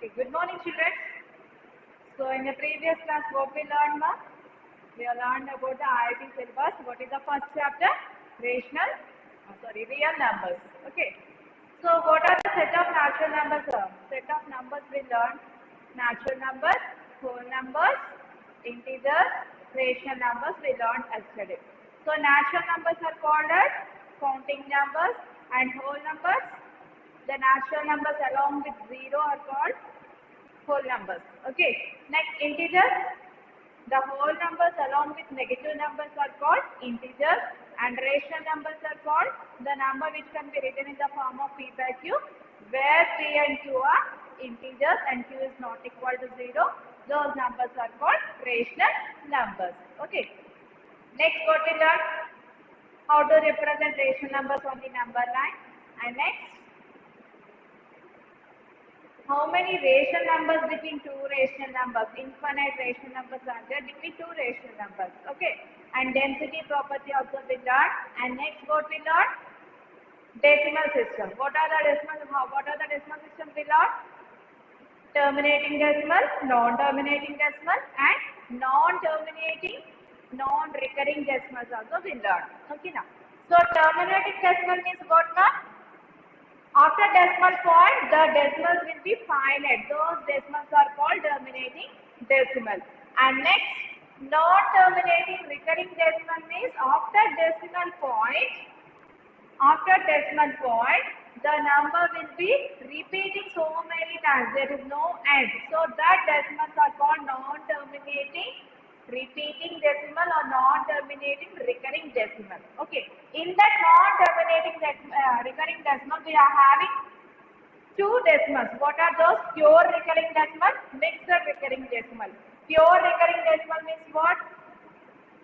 Okay, good morning children. So in the previous class what we learned ma? We have learned about the IIT syllabus. What is the first chapter? Real numbers. Okay. So what are the set of natural numbers? Set of numbers we learned. Natural numbers, whole numbers, integers, rational numbers we learned yesterday. So natural numbers are called as counting numbers and whole numbers. The natural numbers along with zero are called whole numbers. Okay. Next, integers. The whole numbers along with negative numbers are called integers, and rational numbers are called the number which can be written in the form of p by q, where p and q are integers and q is not equal to 0. Those numbers are called rational numbers. Okay. Next, what we learn? How to represent rational numbers on the number line. And next, how many rational numbers between two rational numbers? Infinite rational numbers are there between two rational numbers. Okay. And density property also we learn. And next what we learn? Decimal system. What are the decimal systems we learn? Terminating decimal, non-terminating decimal, and non-terminating, non-recurring decimals also we learn. Okay now. So terminating decimal means what now? After decimal point, the decimals will be finite. Those decimals are called terminating decimal. And next, non-terminating recurring decimal means after decimal point, the number will be repeating so many times. There is no end. So that decimals are called non-terminating repeating decimal or non-terminating recurring decimal. Okay. In that non-terminating recurring decimal, we are having two decimals. What are those? Pure recurring decimal, mixed recurring decimal. Pure recurring decimal means what?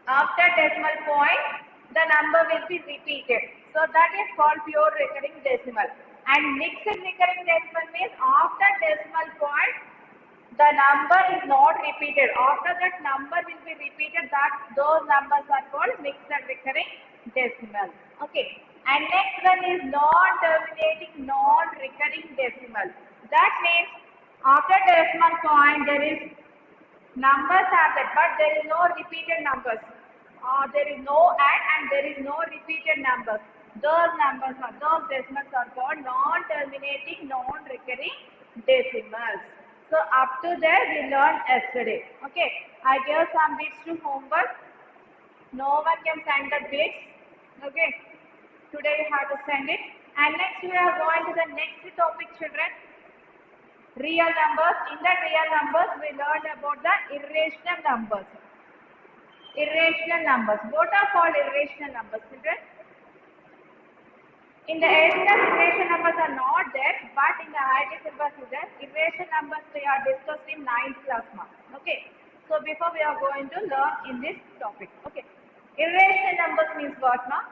After decimal point, the number will be repeated. So that is called pure recurring decimal. And mixed recurring decimal means after decimal point, the number is not repeated. After that number will be repeated, those numbers are called mixed recurring decimal. Okay. And next one is non-terminating, non-recurring decimal. That means after decimal point there is numbers are there, but there is no repeated numbers. There is no and there is no repeated numbers. Those decimals are called non-terminating, non-recurring decimals. So up to there we learned yesterday. Okay, I gave some bits to homework. No one can send the bits. Okay, today you have to send it. And next we are going to the next topic, children. Real numbers. In the real numbers we learned about the irrational numbers. Irrational numbers. What are called irrational numbers, children? In the original irrational numbers are not there, but in the IIT syllabus is there. Irrational numbers we are discussed in 9th class mark. Okay. So before we are going to learn in this topic. Okay. Irrational numbers means what now?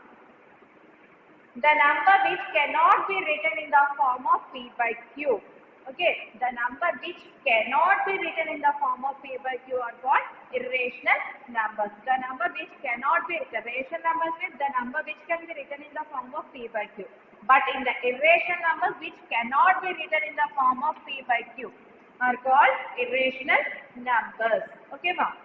The number which cannot be written in the form of p by q. Okay, the number which cannot be written in the form of p by q are called irrational numbers. The number which cannot be written. Rational numbers means the number which can be written in the form of p by q. But in the irrational numbers which cannot be written in the form of p by q are called irrational numbers. Okay, ma'am.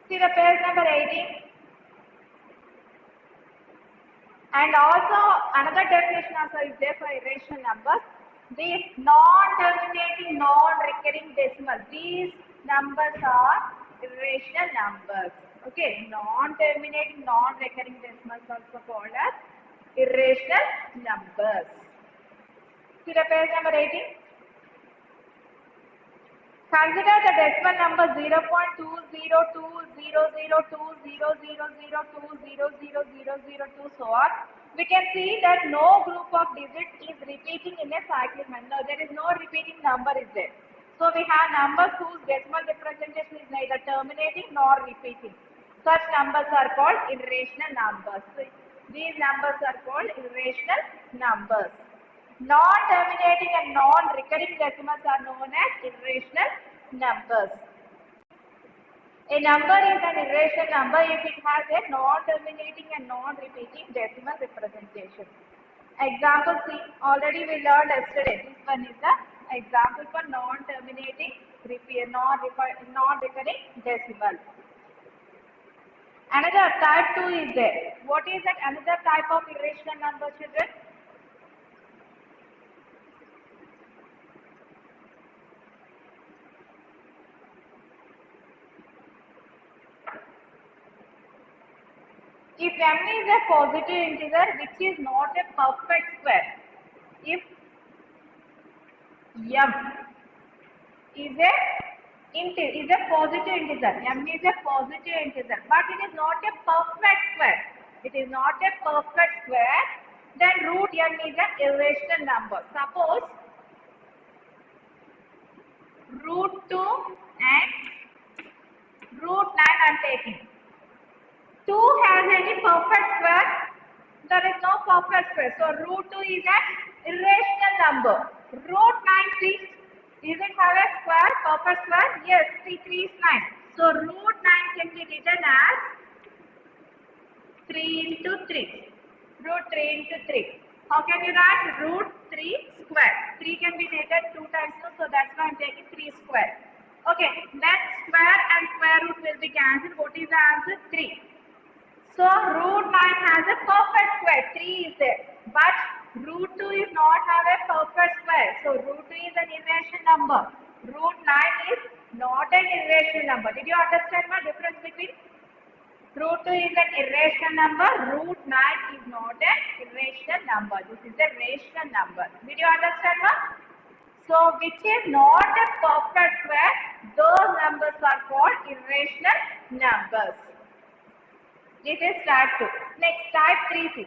See the page number 18. And also another definition also is there for irrational numbers. These non-terminating, non-recurring decimals. These numbers are irrational numbers. Okay, non-terminating, non-recurring decimals also called as irrational numbers. See the page number 18. Consider the decimal number 0.2020020002000200002 so on. We can see that no group of digits is repeating in a cyclic manner. No, there is no repeating number is there. So we have numbers whose decimal representation is neither terminating nor repeating. Such numbers are called irrational numbers. So these numbers are called irrational numbers. Non-terminating and non-recurring decimals are known as irrational numbers. A number is an irrational number if it has a non-terminating and non-repeating decimal representation. Example C, already we learned yesterday. This one is the example for non-terminating non-recurring decimal. Another type 2 is there. What is that another type of irrational number, children? If m is a positive integer which is not a perfect square, if m is a positive integer, m is a positive integer, but it is not a perfect square. It is not a perfect square. Then root m is an irrational number. Suppose root 2 and root 9 I am taking. 2 has any perfect square? There is no perfect square. So root 2 is an irrational number. Root 9, please. Does it have a square, perfect square? Yes, 3 is 9. So root 9 can be written as 3 into 3. Root 3 into 3. How can you write? Root 3 square. 3 can be taken 2 times 2, so that's why I am taking 3 square. Okay, then square and square root will be cancelled. What is the answer? 3. So root 9 has a perfect square. 3 is there. But root 2 is not have a perfect square. So root 2 is an irrational number. Root 9 is not an irrational number. Did you understand my difference between? Root 2 is an irrational number. Root 9 is not an irrational number. This is a rational number. Did you understand ma? So which is not a perfect square, those numbers are called irrational numbers. This is type 2. Next, type 3C.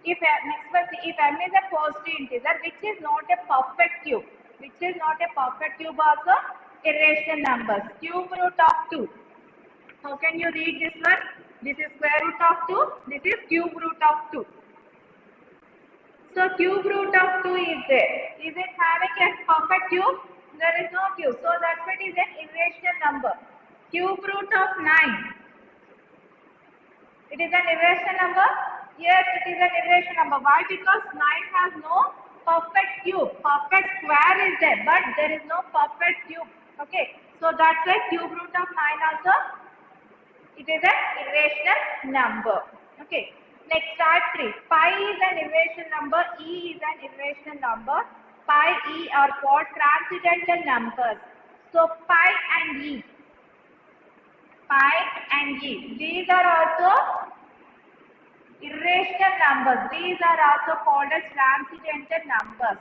If m is a positive integer which is not a perfect cube, also irrational numbers. Cube root of 2. How can you read this one? This is square root of 2. This is cube root of 2. So cube root of 2 is there. Is it having a perfect cube? There is no cube. So that's why it is an irrational number. Cube root of 9. It is an irrational number? Yes, it is an irrational number. Why? Because 9 has no perfect cube. Perfect square is there, but there is no perfect cube. Okay. So that's why cube root of 9 also, it is an irrational number. Okay. Next, type 3. Pi is an irrational number. E is an irrational number. Pi, E are called transcendental numbers. So pi and E. Pi and E. These are also irrational numbers. These are also called as transcendental numbers.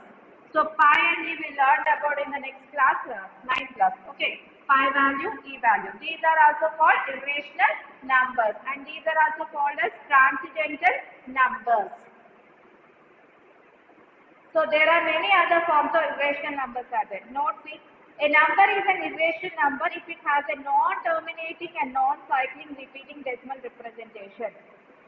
So pi and E we learned about in the next class, 9th class. Okay. Pi value, E value. These are also called irrational numbers, and these are also called as transcendental numbers. So there are many other forms of irrational numbers are there. Note this. A number is an irrational number if it has a non-terminating and non-cycling repeating decimal representation.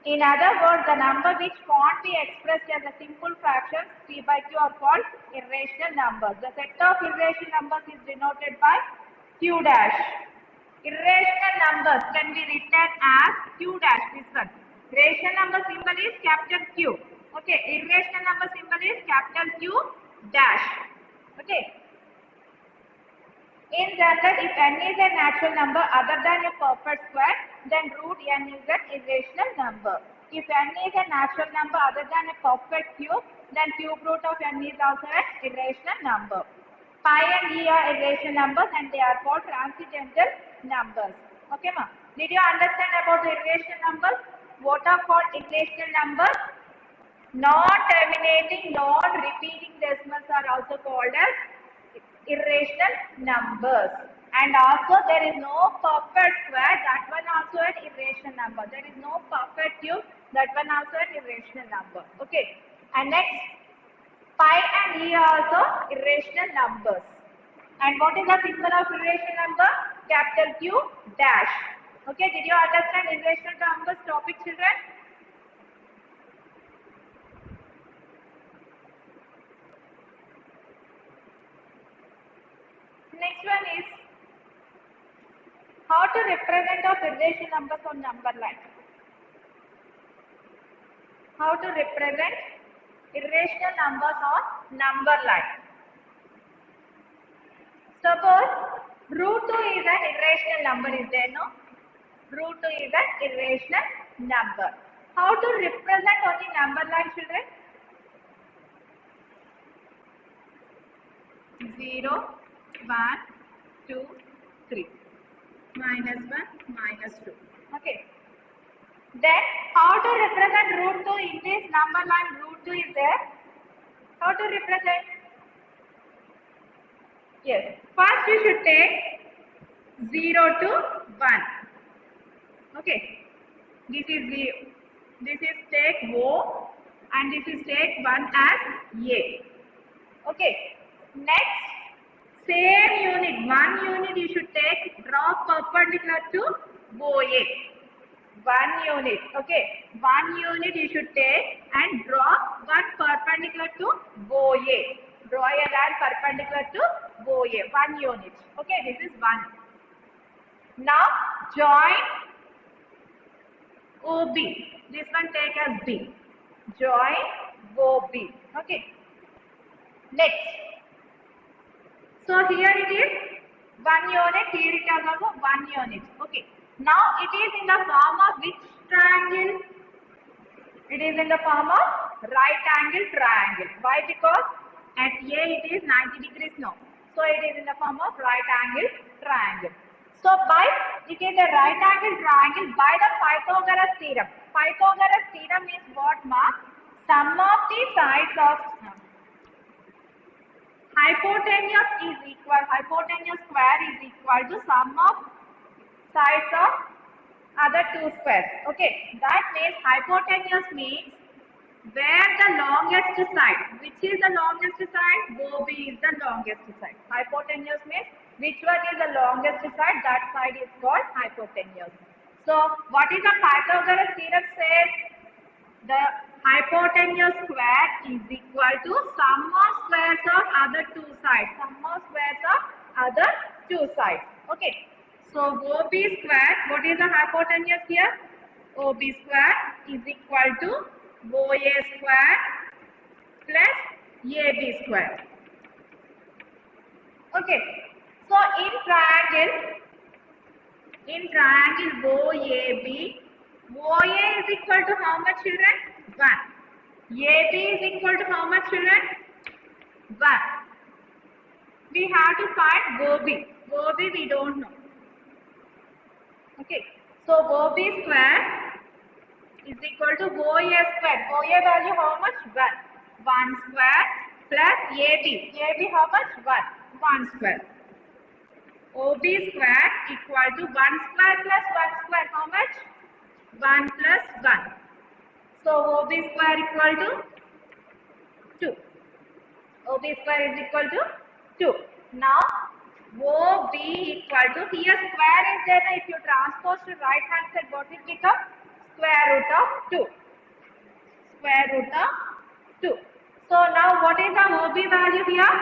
In other words, the number which can't be expressed as a simple fraction P by Q are called irrational numbers. The set of irrational numbers is denoted by Q dash. Irrational numbers can be written as Q dash, this one. Rational number symbol is capital Q. Okay, irrational number symbol is capital Q dash. Okay. In general, if n is a natural number other than a perfect square, then root n is an irrational number. If n is a natural number other than a perfect cube, then cube root of n is also an irrational number. Pi and E are irrational numbers and they are called transcendental numbers. Okay, ma? Did you understand about the irrational numbers? What are called irrational numbers? Non-terminating, non-repeating decimals are also called as irrational numbers. And also there is no perfect square, that one also an irrational number. There is no perfect cube, that one also an irrational number. Okay. And next, pi and E are also irrational numbers. And what is the symbol of irrational number? Capital Q dash. Okay, did you understand irrational numbers topic, children? Next one is how to represent of irrational numbers on number line. How to represent irrational numbers on number line. Suppose root 2 is an irrational number, is there no? Root 2 is an irrational number. How to represent on the number line, children? 0, 1, 2, 3. Minus 1, minus 2. Okay. Then how to represent root 2 in this number line? Root 2 is there. How to represent? Yes. First you should take 0 to 1. Okay. This is 0. This is take O and this is take 1 as A. Okay. Next, same unit, 1 unit you should take, draw perpendicular to OA. 1 unit, okay. 1 unit you should take and draw one perpendicular to OA. Draw a line perpendicular to OA, 1 unit. Okay, this is 1. Now, join OB. This one take as B. Join OB. Okay. Next. So here it is 1 unit, here it is also 1 unit. Okay. Now it is in the form of which triangle? It is in the form of right angle triangle. Why? Because at A it is 90 degrees now. So it is in the form of right angle triangle. So by it is a right angle triangle by the Pythagoras theorem. Pythagoras theorem is what, mark? Sum of the sides of hypotenuse is equal, hypotenuse square is equal to sum of sides of other two squares. Okay, that means hypotenuse means where the longest side. Which is the longest side? OB is the longest side. Hypotenuse means which one is the longest side? That side is called hypotenuse. So what is the Pythagoras theorem says? The hypotenuse square is equal to sum of squares of other two sides. Sum of squares of other two sides. Okay. So OB square, what is the hypotenuse here? OB square is equal to OA square plus AB square. Okay. So in triangle OAB, OA is equal to how much, children? 1. AB is equal to how much, children? 1. We have to find OB. OB we don't know. Okay. So OB square is equal to OA square. OA value how much? 1. 1 square plus AB. AB how much? 1. 1 square. OB square equal to 1 square plus 1 square. How much? 1 plus 1. So OB square equal to 2. OB square is equal to 2. Now OB equal to, here square is there. If you transpose to right hand side, what will become? Square root of 2. Square root of 2. So now what is the OB value here?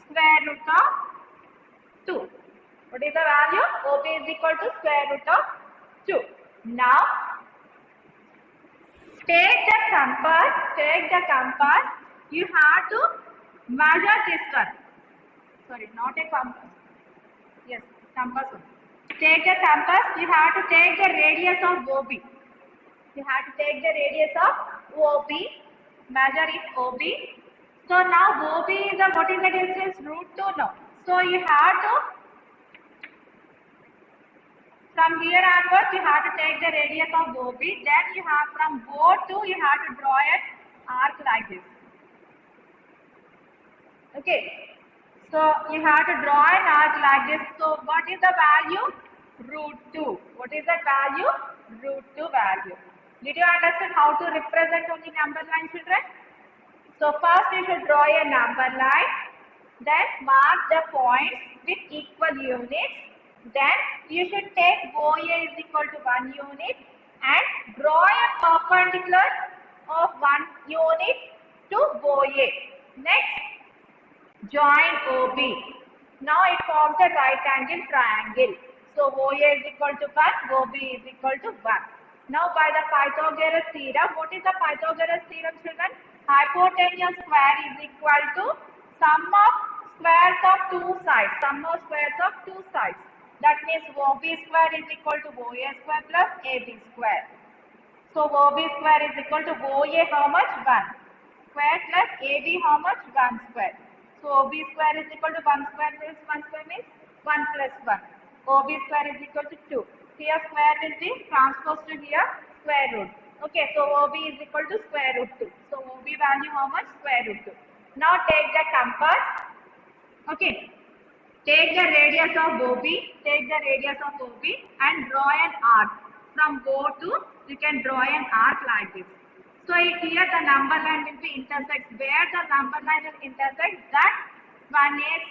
Square root of 2. What is the value? OB is equal to square root of 2. Now take the compass, you have to measure this one. Sorry, not a compass. Yes, compass one. Take the compass, you have to take the radius of OB. You have to take the radius of OB, measure it OB. So now OB is the, what is the distance? Root 2 now. So you have to, from here onwards, you have to take the radius of OB. Then you have from O to, you have to draw an arc like this. Okay. So you have to draw an arc like this. So what is the value? Root 2. What is that value? Root 2 value. Did you understand how to represent on the number line, children? So first you should draw a number line. Then mark the points with equal units. Then you should take OA is equal to 1 unit and draw a perpendicular of 1 unit to OA. Next, join OB. Now it forms a right angle triangle. So OA is equal to 1, OB is equal to 1. Now by the Pythagoras theorem, what is the Pythagoras theorem, children? hypotenuse square is equal to sum of squares of two sides. Sum of squares of two sides. That means OB square is equal to OA square plus AB square. So OB square is equal to OA how much? 1 square plus AB how much? 1 square. So OB square is equal to 1 square plus 1 square means 1 plus 1. OB square is equal to 2. Here square will be transposed to here square root. Okay, so OB is equal to square root 2. So OB value how much? Square root 2. Now take the compass. Okay. Take the radius of OB, and draw an arc. From O to, you can draw an arc like this. So here the number line will be intersect. Where the number line will intersect, that one is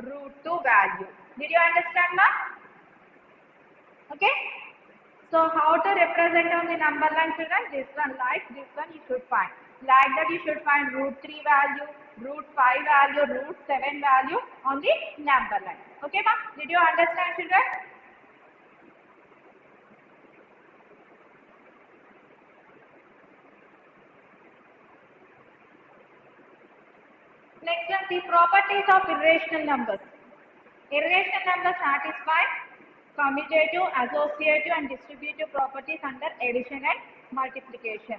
root 2 value. Did you understand now? Okay. So how to represent on the number line, children? This one you should find. Like that you should find root 3 value, root 5 value, root 7 value on the number line. Okay, ma'am? Did you understand, children? Next one, the properties of irrational numbers. Irrational numbers satisfy commutative, associative and distributive properties under addition and multiplication.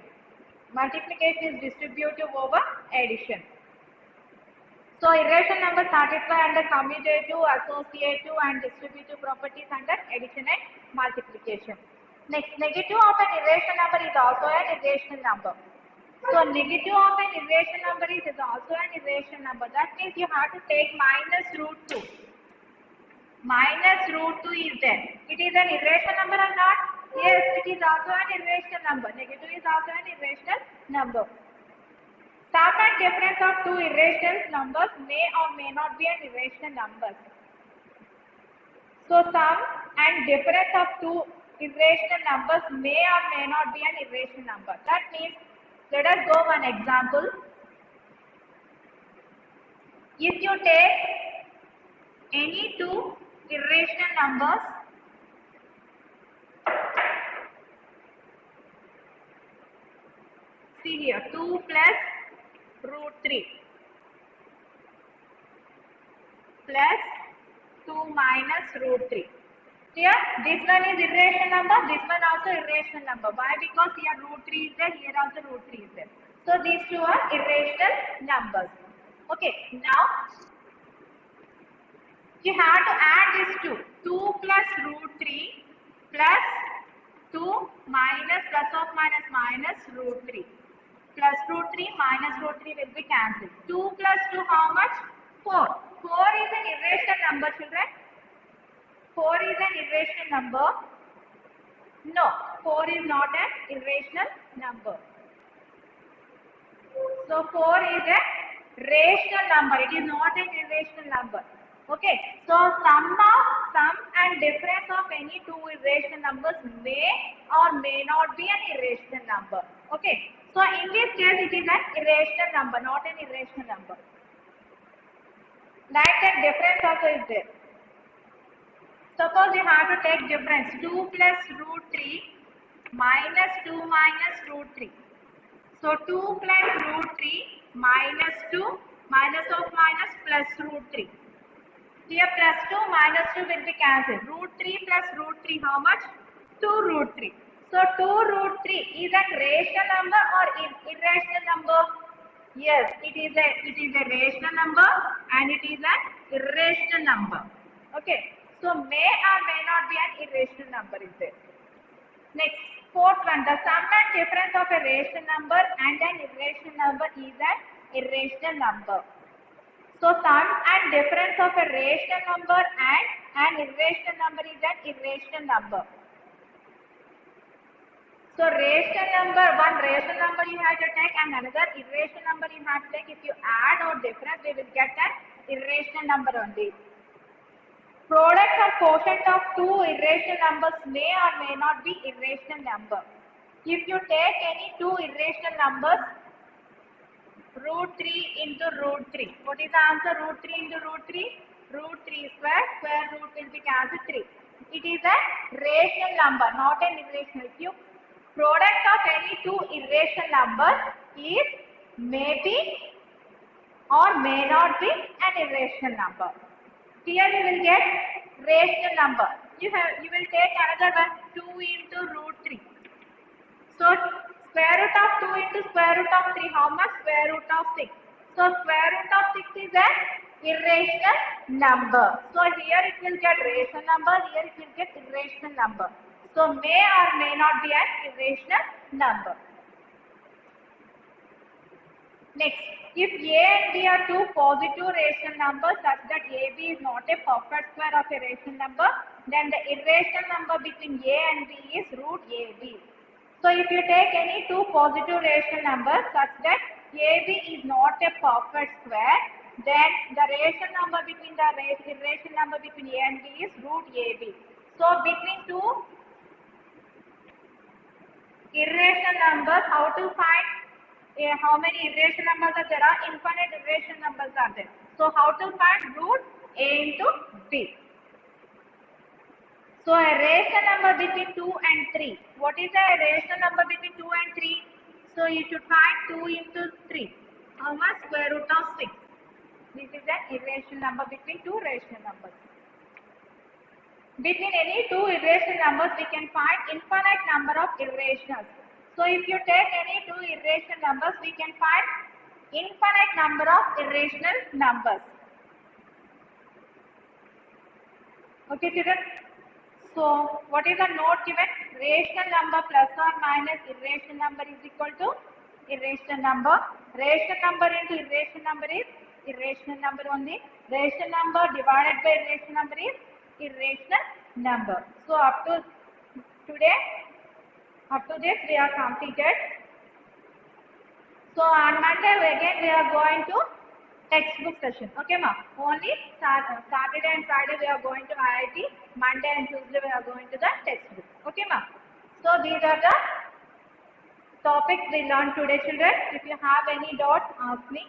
Multiplication is distributive over addition. So irrational numbers satisfy under commutative, associative and distributive properties under addition and multiplication. Next, negative of an irrational number is also an irrational number. So negative of an irrational number is also an irrational number. That means you have to take minus root 2. Minus root 2 is there. It is an irrational number or not? Yes, it is also an irrational number. Negative is also an irrational number. Sum and difference of two irrational numbers may or may not be an irrational number. So sum and difference of two irrational numbers may or may not be an irrational number. That means, let us go one example. If you take any two irrational numbers, see here, 2 plus root 3 plus 2 minus root 3. Here, this one is irrational number, this one also irrational number. Why? Because here root 3 is there, here also root 3 is there. So these two are irrational numbers. Okay, now you have to add these two. 2 plus root 3 plus 2 minus plus of minus root 3. Plus root 3 minus root 3 will be cancelled. 2 plus 2 how much? 4. 4 is an irrational number, children. 4 is an irrational number. No, 4 is not an irrational number. So 4 is a rational number. It is not an irrational number. Okay. So sum and difference of any two irrational numbers may or may not be an irrational number. Okay. So in this case it is an irrational number, not an irrational number. Like that difference also is there. Suppose you have to take difference 2 plus root 3 minus 2 minus root 3. So 2 plus root 3 minus 2 minus of minus plus root 3. Here plus 2 minus 2 will be cancelled. Root 3 plus root 3 how much? 2 root 3. So 2 root 3 is a rational number or irrational number? Yes, it is a rational number and it is an irrational number. Okay. So may or may not be an irrational number is there. Next, fourth one, the sum and difference of a rational number and an irrational number is an irrational number. So sum and difference of a rational number and an irrational number is an irrational number. So rational number, one rational number you have to take and another irrational number you have to take. If you add or difference, we will get an irrational number only. Product or quotient of two irrational numbers may or may not be irrational number. If you take any two irrational numbers, root 3 into root 3. What is the answer? Root 3 into root 3? Root 3 square root will be cancelled 3. It is a rational number, not an irrational. If you product of any two irrational numbers is may be or may not be an irrational number. Here we will get rational number. You will take another one, 2 into root 3. So square root of 2 into square root of 3, how much? Square root of 6. So square root of 6 is an irrational number. So here it will get rational number, here it will get irrational number. So may or may not be an irrational number. Next, if A and B are two positive rational numbers such that AB is not a perfect square of a rational number, then the irrational number between A and B is root AB. So if you take any two positive rational numbers such that AB is not a perfect square, then the rational number between the irrational number between A and B is root AB. So between two irrational numbers, how to find how many irrational numbers are there? Are infinite irrational numbers are there. So how to find root A into B? So a rational number between 2 and 3. What is a rational number between 2 and 3? So you should find 2 into 3. How much? Square root of 6. This is an irrational number between two rational numbers. Between any two irrational numbers, we can find infinite number of irrationals. So if you take any two irrational numbers, we can find infinite number of irrational numbers. Okay, children. So what is the note given? Rational number plus or minus irrational number is equal to irrational number. Rational number into irrational number is irrational number only. Rational number divided by irrational number is irrational number. So up to today, up to this we are completed. So on Monday again we are going to textbook session. Okay ma? Only Saturday and Friday we are going to IIT. Monday and Tuesday we are going to the textbook. Okay ma? So these are the topics we learned today, children. If you have any doubts, ask me.